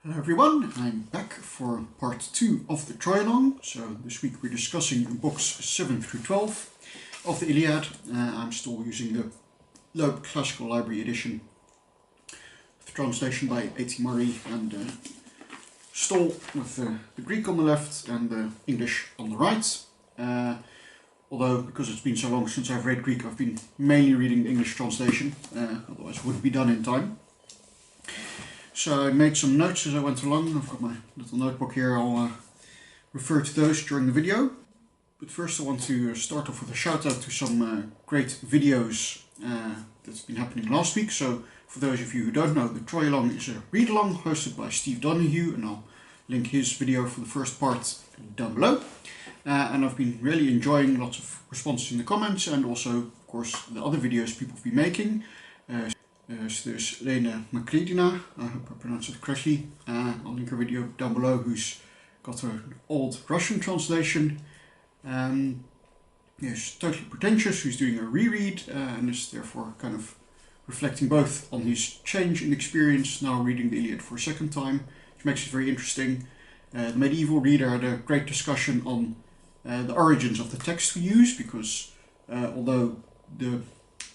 Hello everyone, I'm back for part 2 of the try-along. So this week we're discussing books 7 through 12 of the Iliad. I'm still using the Loeb Classical Library edition. The translation by A.T. Murray and Stoll with the Greek on the left and the English on the right. Although, because it's been so long since I've read Greek, I've been mainly reading the English translation, otherwise it wouldn't be done in time. So I made some notes as I went along. I've got my little notebook here. I'll refer to those during the video. But first I want to start off with a shout out to some great videos that's been happening last week. So for those of you who don't know, the try-along is a read-along hosted by Steve Donoghue, and I'll link his video for the first part down below. And I've been really enjoying lots of responses in the comments, and also, of course, the other videos people have been making. So there's Lena Makridina, I hope I pronounced it correctly. I'll link her video down below, who's got an old Russian translation. She's totally pretentious, who's doing a reread and is therefore kind of reflecting both on his change in experience, now reading the Iliad for a second time, which makes it very interesting. The medieval reader had a great discussion on the origins of the text we use, because although the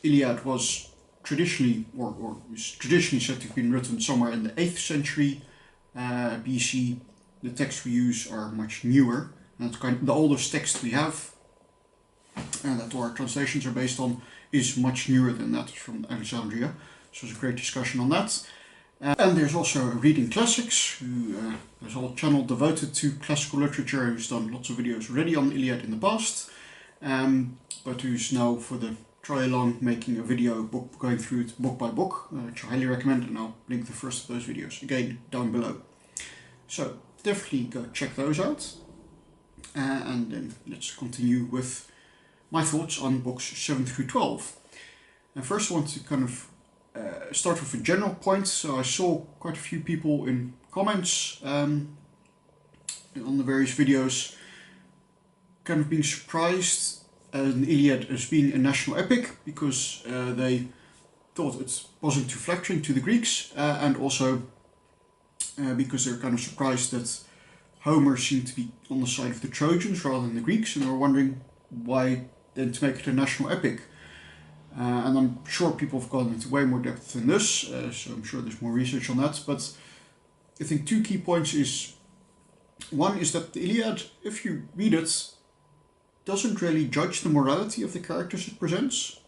Iliad was traditionally, or is traditionally said to have been written somewhere in the 8th century BC, the texts we use are much newer. And kind of the oldest text we have, that our translations are based on, is much newer than that, from Alexandria. So there's a great discussion on that. And there's also Reading Classics, who has a whole channel devoted to classical literature, who's done lots of videos already on the Iliad in the past, but who's now, for the try-along, making a video going through it book by book, which I highly recommend, and I'll link the first of those videos again down below. So definitely go check those out. And then let's continue with my thoughts on books 7 through 12. And first I want to kind of start with a general point. So I saw quite a few people in comments on the various videos kind of being surprised an Iliad as being a national epic, because they thought it wasn't too flattering to the Greeks, and also because they're kind of surprised that Homer seemed to be on the side of the Trojans rather than the Greeks, and they were wondering why then to make it a national epic. And I'm sure people have gone into way more depth than this, so I'm sure there's more research on that. But I think two key points is, one is that the Iliad, if you read it, doesn't really judge the morality of the characters it presents.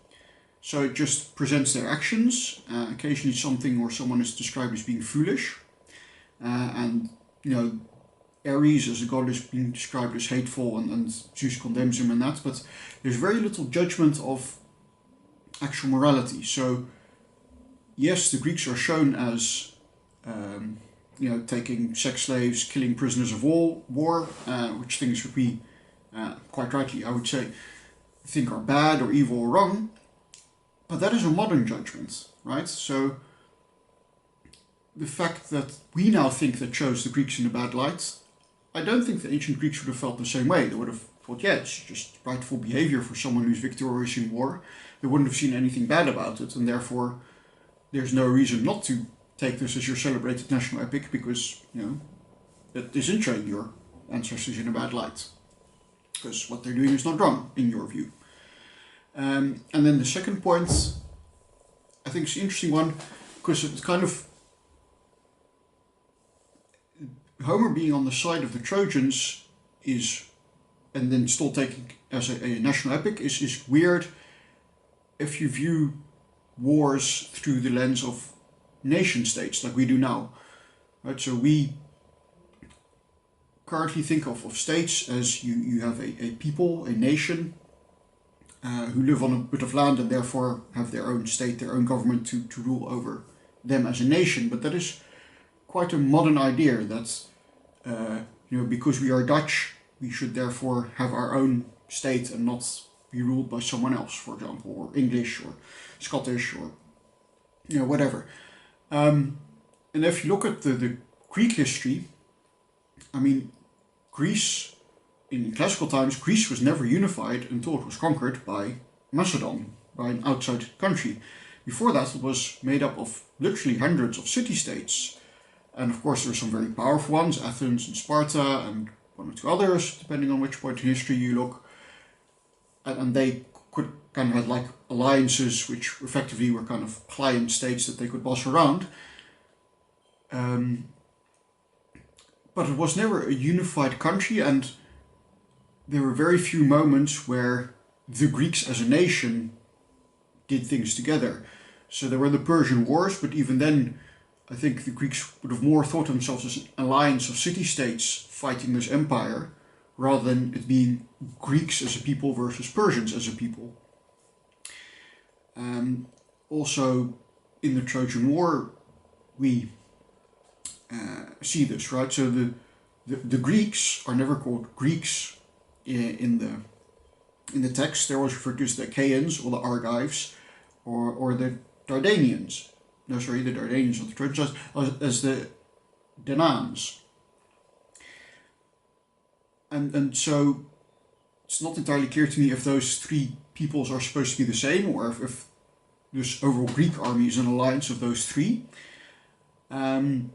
So it just presents their actions. Occasionally something or someone is described as being foolish. And, you know, Ares as a god is being described as hateful, and Zeus condemns him and that. But there's very little judgment of actual morality. So, yes, the Greeks are shown as, taking sex slaves, killing prisoners of war, which things would be, quite rightly, I would say, think are bad or evil or wrong, but that is a modern judgment, right? So the fact that we now think that shows the Greeks in a bad light, I don't think the ancient Greeks would have felt the same way. They would have thought, yeah, it's just rightful behavior for someone who's victorious in war. They wouldn't have seen anything bad about it, and therefore there's no reason not to take this as your celebrated national epic, because, you know, it isn't showing your ancestors in a bad light, because what they're doing is not wrong, in your view. And then the second point, I think is an interesting one, because it's kind of, Homer being on the side of the Trojans is, and then still taking as a national epic, is weird if you view wars through the lens of nation states, like we do now. Right? So we currently think of states as you have a people, a nation, who live on a bit of land and therefore have their own state, their own government to rule over them as a nation. But that is quite a modern idea, that because we are Dutch, we should therefore have our own state and not be ruled by someone else, for example, or English or Scottish or whatever. And if you look at the Greek history, I mean, Greece, in classical times, Greece was never unified until it was conquered by Macedon, by an outside country. Before that, it was made up of literally hundreds of city-states. And of course there are some very powerful ones, Athens and Sparta and one or two others, depending on which point in history you look. And they could kind of have like alliances which effectively were kind of client states that they could boss around. But it was never a unified country, and there were very few moments where the Greeks as a nation did things together. So there were the Persian Wars, but even then I think the Greeks would have more thought of themselves as an alliance of city-states fighting this empire, rather than it being Greeks as a people versus Persians as a people. Also, in the Trojan War, we see this, right? So the Greeks are never called Greeks in the text. They're always referred to as the Achaeans or the Argives or the Dardanians. No, sorry, the Dardanians, not the Trojans, as the Danans. And so it's not entirely clear to me if those three peoples are supposed to be the same, or if this overall Greek army is an alliance of those three. But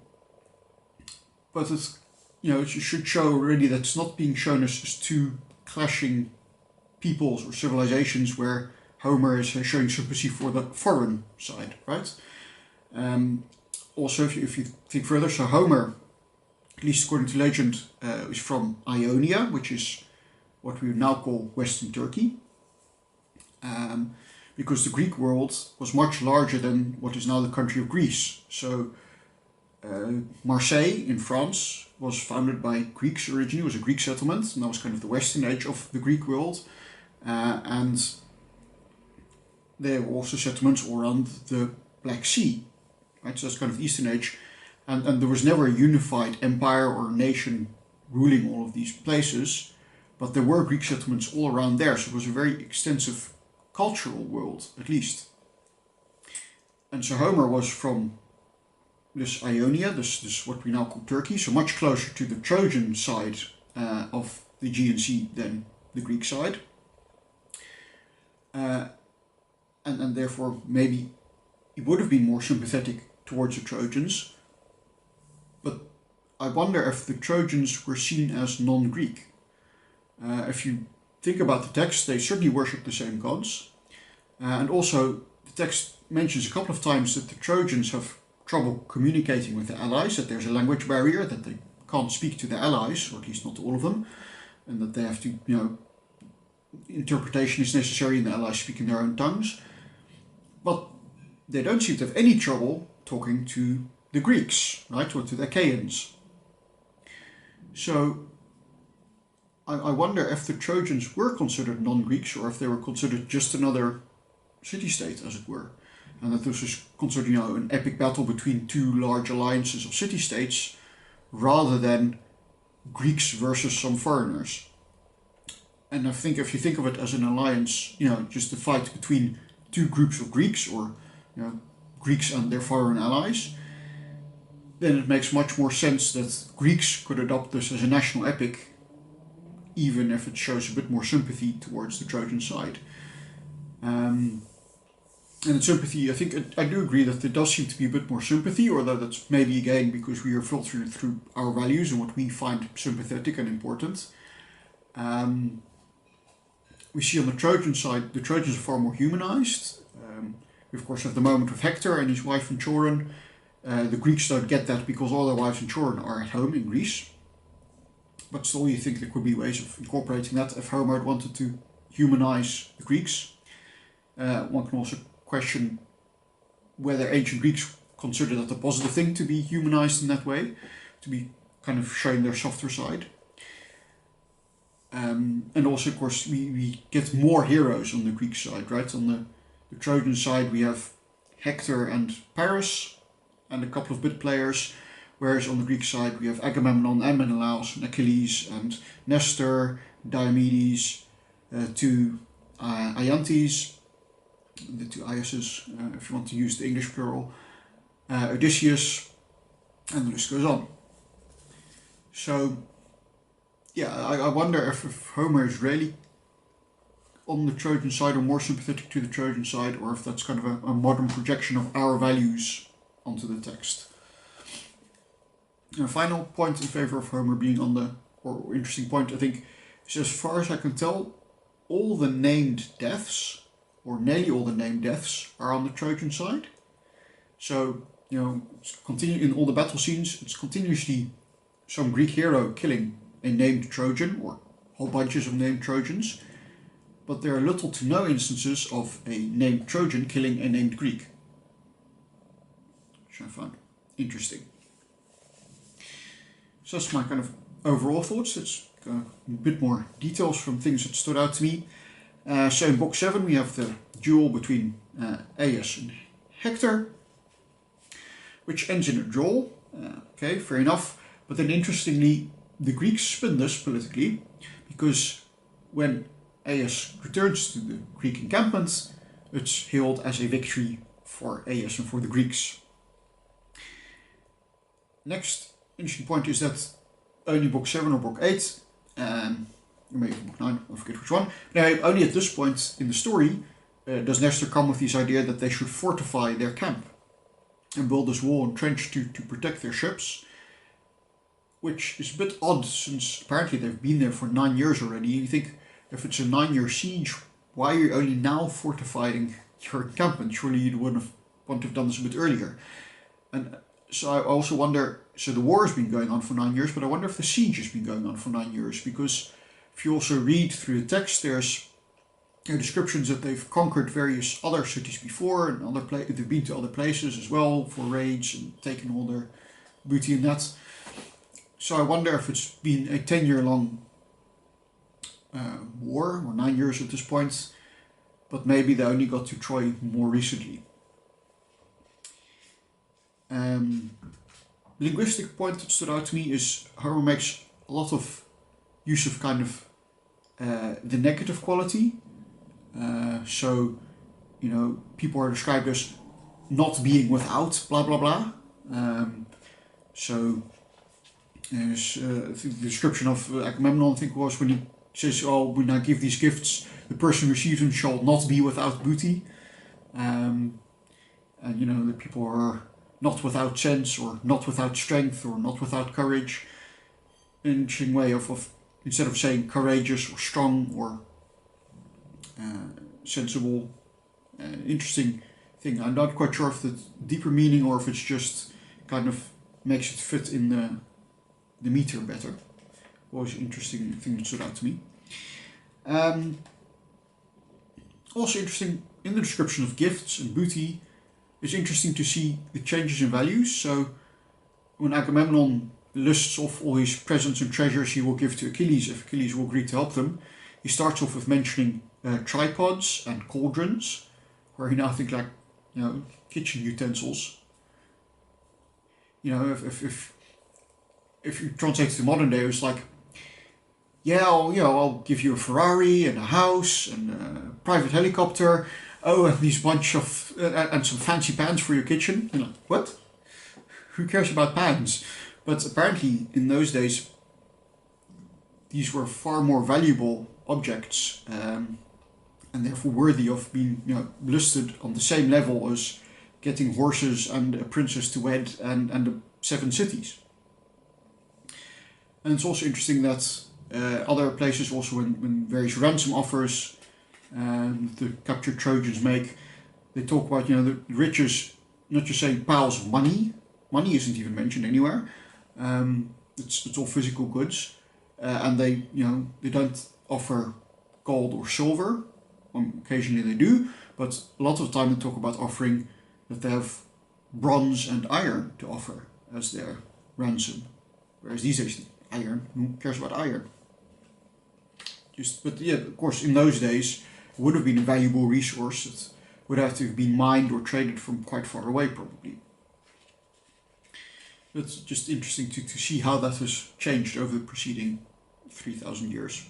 it's, it should show already that it's not being shown as two clashing peoples or civilizations where Homer is showing sympathy for the foreign side, right? Also, if you think further, so Homer, at least according to legend, is from Ionia, which is what we now call Western Turkey. Because the Greek world was much larger than what is now the country of Greece. So Marseille in France was founded by Greeks originally. It was a Greek settlement, and that was kind of the western edge of the Greek world. And there were also settlements all around the Black Sea, right? So that's kind of the eastern edge. And there was never a unified empire or nation ruling all of these places, but there were Greek settlements all around there. So it was a very extensive cultural world, at least. And so Homer was from this Ionia, this what we now call Turkey, so much closer to the Trojan side of the Aegean Sea than the Greek side. And therefore maybe he would have been more sympathetic towards the Trojans. But I wonder if the Trojans were seen as non-Greek. If you think about the text, they certainly worship the same gods. And also, the text mentions a couple of times that the Trojans have trouble communicating with the allies, that there's a language barrier, that they can't speak to the allies, or at least not all of them, and that they have to, interpretation is necessary and the allies speak in their own tongues. But they don't seem to have any trouble talking to the Greeks, right, or to the Achaeans. So I wonder if the Trojans were considered non-Greeks, or if they were considered just another city-state, as it were. And that this was considered, an epic battle between two large alliances of city-states, rather than Greeks versus some foreigners. And I think if you think of it as an alliance, just a fight between two groups of Greeks, or Greeks and their foreign allies, then it makes much more sense that Greeks could adopt this as a national epic, even if it shows a bit more sympathy towards the Trojan side. And in sympathy, I think I do agree that there does seem to be a bit more sympathy, or that that's maybe again because we are filtered through our values and what we find sympathetic and important. We see on the Trojan side, the Trojans are far more humanized. We of course have the moment with Hector and his wife and children. The Greeks don't get that because all their wives and children are at home in Greece. But still, you think there could be ways of incorporating that if Homer had wanted to humanize the Greeks. One can also question whether ancient Greeks considered that a positive thing to be humanized in that way, to be kind of showing their softer side. And also, of course, we get more heroes on the Greek side, right? On the Trojan side, we have Hector and Paris, and a couple of bit players, whereas on the Greek side, we have Agamemnon and Menelaus, and Achilles, and Nestor, Diomedes, two Iantes, the two Iasses, if you want to use the English plural, Odysseus, and the list goes on. So, yeah, I wonder if Homer is really on the Trojan side or more sympathetic to the Trojan side, or if that's kind of a modern projection of our values onto the text. A final point in favor of Homer being on the, or interesting point, I think, is as far as I can tell, all the named deaths, or nearly all the named deaths, are on the Trojan side. So, it's in all the battle scenes, it's continuously some Greek hero killing a named Trojan, or whole bunches of named Trojans, but there are little to no instances of a named Trojan killing a named Greek, which I found interesting. So that's my kind of overall thoughts. Let's go a bit more details from things that stood out to me. So in book 7 we have the duel between Aias and Hector, which ends in a draw. Okay, fair enough. But then interestingly, the Greeks spin this politically, because when Aias returns to the Greek encampment, it's hailed as a victory for Aias and for the Greeks. Next interesting point is that only book 7 or book 8, maybe book 9, I forget which one, now only at this point in the story does Nestor come with this idea that they should fortify their camp and build this wall and trench to protect their ships, which is a bit odd since apparently they've been there for 9 years already. You think, if it's a 9-year siege, why are you only now fortifying your encampment? Surely you want to have done this a bit earlier. And so I also wonder, so the war has been going on for 9 years, but I wonder if the siege has been going on for 9 years, because if you also read through the text, there's descriptions that they've conquered various other cities before, and they've been to other places as well for raids and taken all their booty and that. So I wonder if it's been a 10-year long war, or 9 years at this point, but maybe they only got to Troy more recently. Linguistic point that stood out to me is Homer makes a lot of use of kind of the negative quality. So, people are described as not being without blah blah blah. So the description of Agamemnon, I think, was when he says, "Oh, when I give these gifts, the person who receives them shall not be without booty," and the people are not without sense, or not without strength, or not without courage. An interesting way of instead of saying courageous or strong or sensible, interesting thing. I'm not quite sure if it's deeper meaning or if it's just kind of makes it fit in the meter better. Was an interesting thing that stood out to me. Also interesting in the description of gifts and booty. It's interesting to see the changes in values. So when Agamemnon lists off all his presents and treasures he will give to Achilles if Achilles will agree to help them, he starts off with mentioning tripods and cauldrons, where he now think like, kitchen utensils. If you translate to the modern day, it's like, I'll give you a Ferrari and a house and a private helicopter. Oh, and these bunch of and some fancy pans for your kitchen. Like, what? Who cares about pans? But apparently, in those days, these were far more valuable objects, and therefore worthy of being, listed on the same level as getting horses and a princess to wed and the 7 cities. And it's also interesting that other places also, when various ransom offers the captured Trojans make, they talk about, the riches, not just saying piles of money. Money isn't even mentioned anywhere. It's all physical goods, and they don't offer gold or silver. Occasionally they do, but a lot of the time they talk about offering that they have bronze and iron to offer as their ransom. Whereas these days, iron, who cares about iron? But of course, in those days, it would have been a valuable resource that would have to have been mined or traded from quite far away, probably. It's just interesting to see how that has changed over the preceding 3,000 years.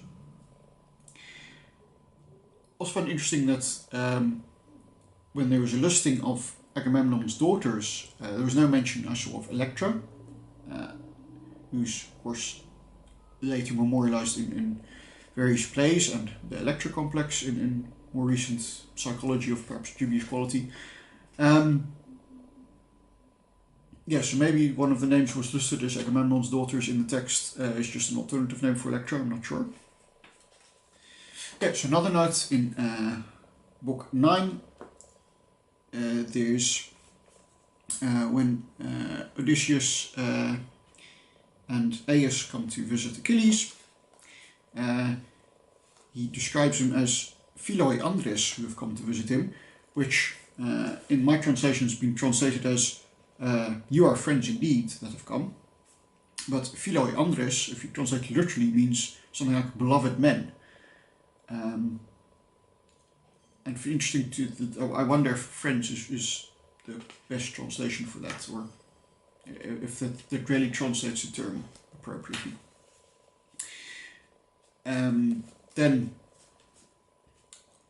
Also found interesting that when there was a listing of Agamemnon's daughters, there was no mention, I saw, of Electra, who's, of course, later memorialized in various plays, and the Electra complex in more recent psychology of perhaps dubious quality. Yeah, so maybe one of the names was listed as Agamemnon's daughters in the text is just an alternative name for Electra, I'm not sure. Yeah, so another note in book 9, there's when Odysseus and Aias come to visit Achilles, he describes him as Philoi Andres who have come to visit him, which in my translation has been translated as you are friends indeed that have come. But Philoi Andres, if you translate literally, means something like beloved men. And interesting I wonder if friends is the best translation for that, or if that really translates the term appropriately. Then,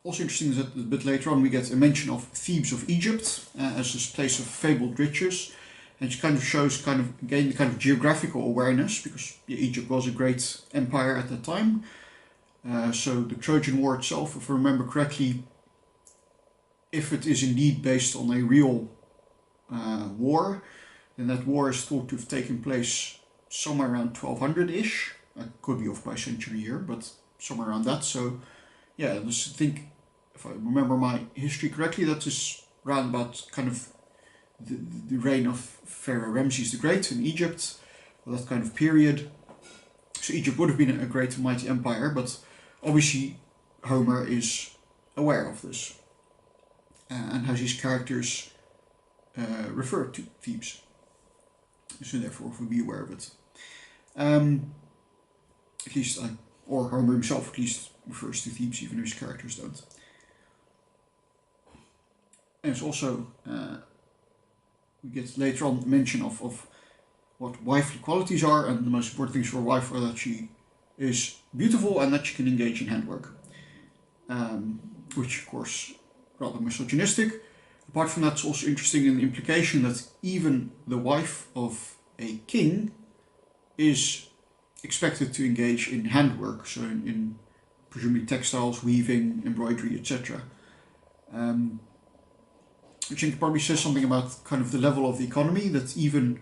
also interesting is that a bit later on we get a mention of Thebes of Egypt as this place of fabled riches, and it kind of shows again the kind of geographical awareness, because Egypt was a great empire at that time. So the Trojan War itself, if I remember correctly, if it is indeed based on a real war, then that war is thought to have taken place somewhere around 1200-ish. I could be off by a century here, but somewhere around that. So yeah, I think, if I remember my history correctly, that is around about kind of the reign of Pharaoh Ramses the Great in Egypt, that kind of period. So Egypt would have been a great and mighty empire, but obviously Homer is aware of this and has his characters refer to Thebes. So therefore we'll be aware of it. At least, or Homer himself at least refers to Thebes, even if his characters don't. And it's also, we get later on mention of what wifely qualities are, and the most important things for a wife are that she is beautiful and that she can engage in handwork. Which of course rather misogynistic. Apart from that, it's also interesting in the implication that even the wife of a king is expected to engage in handwork, so in presumably textiles, weaving, embroidery, etc. Which I think probably says something about kind of the level of the economy, that even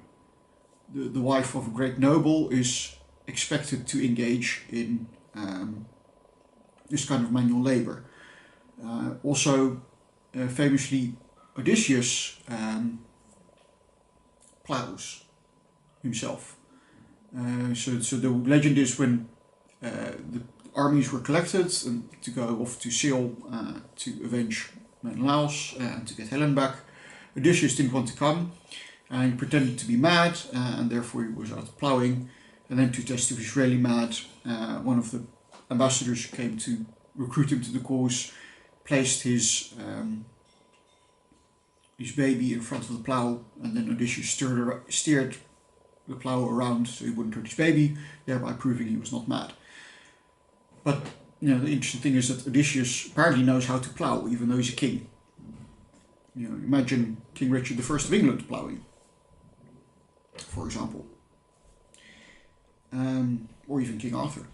the wife of a great noble is expected to engage in this kind of manual labor. Also, famously, Odysseus plows himself. So the legend is when the armies were collected and to go off to sail to avenge Menelaus and to get Helen back, Odysseus didn't want to come, and he pretended to be mad, and therefore he was out ploughing. And then to test if he's really mad, one of the ambassadors who came to recruit him to the cause placed his baby in front of the plough, and then Odysseus steered the plough around so he wouldn't hurt his baby, thereby proving he was not mad. But the interesting thing is that Odysseus apparently knows how to plough, even though he's a king. Imagine King Richard I of England ploughing, for example, or even King Arthur.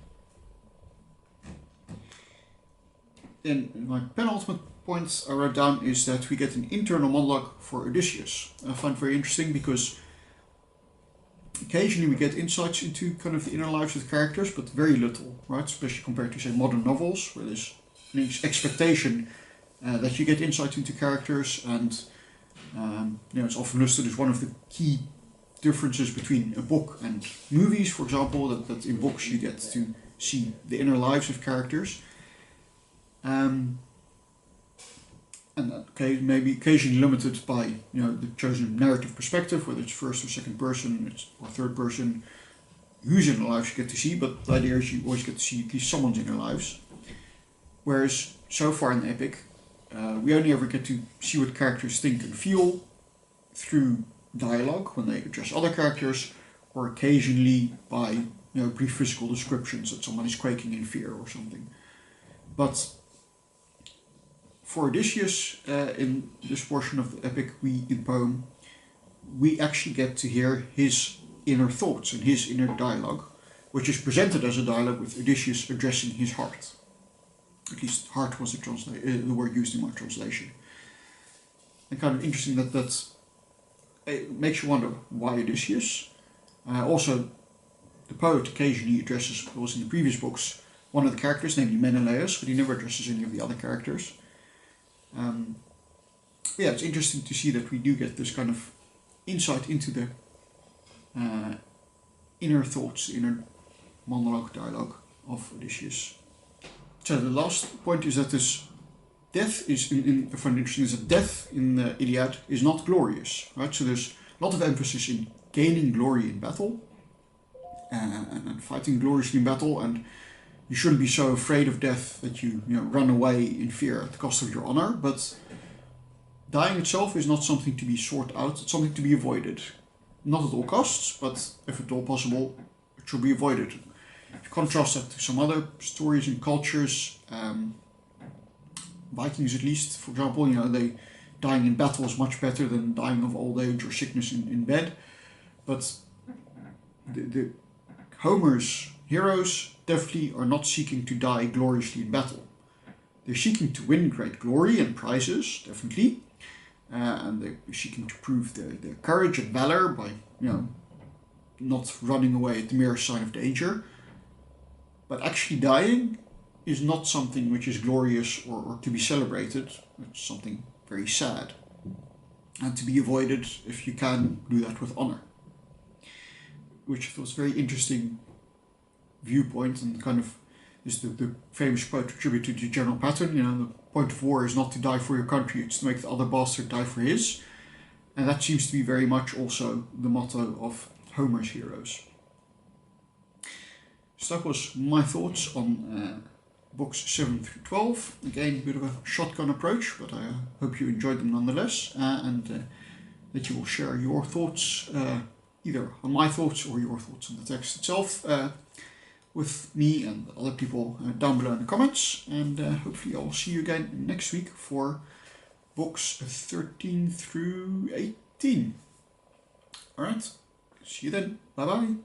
Then my penultimate point I wrote down is that we get an internal monologue for Odysseus. I find it very interesting because occasionally we get insights into kind of the inner lives of the characters, but very little, right? Especially compared to, say, modern novels, where there's an expectation that you get insight into characters, and it's often listed as one of the key differences between a book and movies, for example, that in books you get to see the inner lives of characters. And maybe occasionally limited by the chosen narrative perspective, whether it's first or second person or third person, whose inner lives you get to see, but the idea is you always get to see at least someone's inner lives. Whereas so far in the epic, we only ever get to see what characters think and feel through dialogue when they address other characters, or occasionally by brief physical descriptions that someone is quaking in fear or something. But for Odysseus, in this portion of the epic, in poem, we actually get to hear his inner thoughts and his inner dialogue, which is presented as a dialogue with Odysseus addressing his heart. At least heart was the word used in my translation. And kind of interesting that it makes you wonder why Odysseus. Also, the poet occasionally addresses, what was in the previous books, one of the characters, namely Menelaus, but he never addresses any of the other characters. Yeah, it's interesting to see that we do get this kind of insight into the inner thoughts, inner monologue, dialogue of Odysseus. So the last point is that this death is, I find interesting, is that death in the Iliad is not glorious, right? So there's a lot of emphasis in gaining glory in battle and fighting gloriously in battle, and you shouldn't be so afraid of death that you run away in fear at the cost of your honor. But dying itself is not something to be sought out; it's something to be avoided. Not at all costs, but if at all possible, it should be avoided. If you contrast that to some other stories and cultures, Vikings at least, for example, they dying in battle is much better than dying of old age or sickness in bed. But the Homer's heroes definitely are not seeking to die gloriously in battle. They're seeking to win great glory and prizes, definitely, and they're seeking to prove their courage and valor by, not running away at the merest sign of danger. But actually dying is not something which is glorious or to be celebrated. It's something very sad, and to be avoided if you can do that with honor. Which was a very interesting viewpoint, and kind of is the famous quote attributed to General Patton, the point of war is not to die for your country, it's to make the other bastard die for his. And that seems to be very much also the motto of Homer's heroes. So that was my thoughts on books 7 through 12. Again, a bit of a shotgun approach, but I hope you enjoyed them nonetheless, and that you will share your thoughts, either on my thoughts or your thoughts on the text itself, with me and other people down below in the comments. And hopefully I'll see you again next week for books 13 through 18. Alright, see you then. Bye bye.